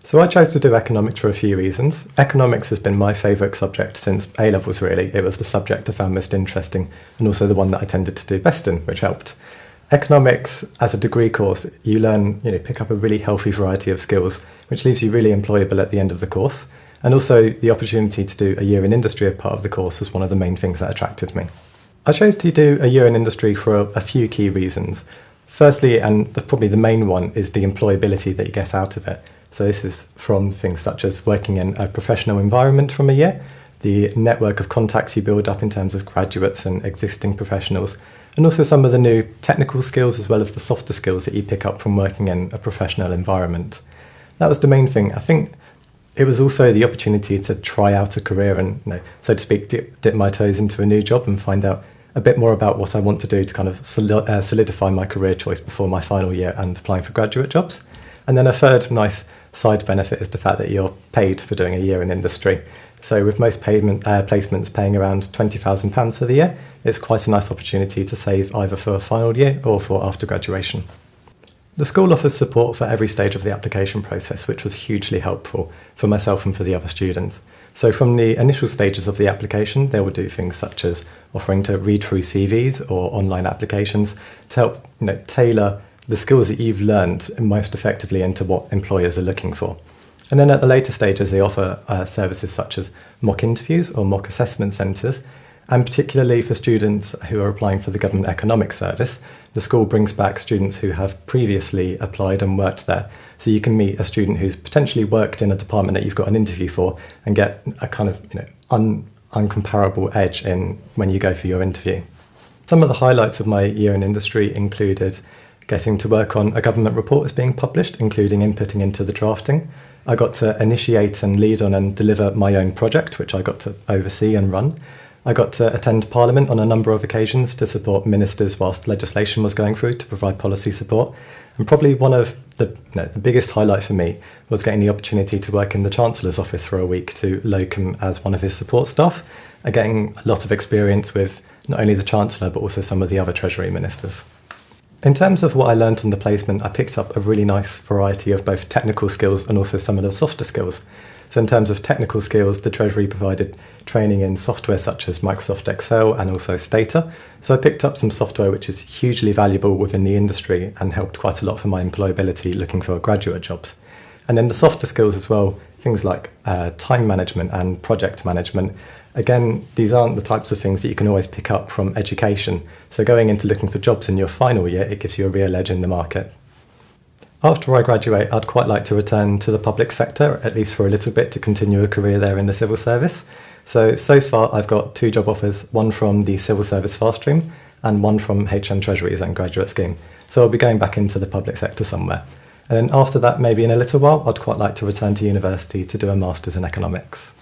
So I chose to do economics for a few reasons. Economics has been my favourite subject since A-levels really. It was the subject I found most interesting and also the one that I tended to do best in, which helped. Economics, as a degree course, you learn, pick up a really healthy variety of skills, which leaves you really employable at the end of the course. And also the opportunity to do a year in industry as part of the course was one of the main things that attracted me. I chose to do a year in industry for a few key reasons. Firstly, and probably the main one, is the employability that you get out of it. So this is from things such as working in a professional environment from a year, the network of contacts you build up in terms of graduates and existing professionals, and also some of the new technical skills as well as the softer skills that you pick up from working in a professional environment. That was the main thing. I think it was also the opportunity to try out a career and, so to speak, dip my toes into a new job and find out a bit more about what I want to do to kind of solidify my career choice before my final year and applying for graduate jobs. And then a third nice side benefit is the fact that you're paid for doing a year in industry. So with most placements paying around £20,000 for the year, it's quite a nice opportunity to save either for a final year or for after graduation. The school offers support for every stage of the application process, which was hugely helpful for myself and for the other students. So from the initial stages of the application, they will do things such as offering to read through CVs or online applications to help tailor the skills that you've learned most effectively into what employers are looking for. And then at the later stages, they offer services such as mock interviews or mock assessment centres. And particularly for students who are applying for the Government Economics Service, the school brings back students who have previously applied and worked there. So you can meet a student who's potentially worked in a department that you've got an interview for and get a kind of uncomparable edge in when you go for your interview. Some of the highlights of my year in industry included getting to work on a government report that's being published, including inputting into the drafting. I got to initiate and lead on and deliver my own project, which I got to oversee and run. I got to attend Parliament on a number of occasions to support ministers whilst legislation was going through to provide policy support. And probably one of the biggest highlight for me was getting the opportunity to work in the Chancellor's office for a week to locum as one of his support staff, and getting a lot of experience with not only the Chancellor but also some of the other Treasury ministers. In terms of what I learned on the placement, I picked up a really nice variety of both technical skills and also some of the softer skills. So in terms of technical skills, the Treasury provided training in software such as Microsoft Excel and also Stata. So I picked up some software which is hugely valuable within the industry and helped quite a lot for my employability looking for graduate jobs. And then the softer skills as well, things like time management and project management. Again, these aren't the types of things that you can always pick up from education. So going into looking for jobs in your final year, it gives you a real edge in the market. After I graduate, I'd quite like to return to the public sector, at least for a little bit, to continue a career there in the civil service. So far I've got 2 job offers, one from the civil service fast stream and one from HM Treasury's own graduate scheme. So I'll be going back into the public sector somewhere. And then after that, maybe in a little while, I'd quite like to return to university to do a master's in economics.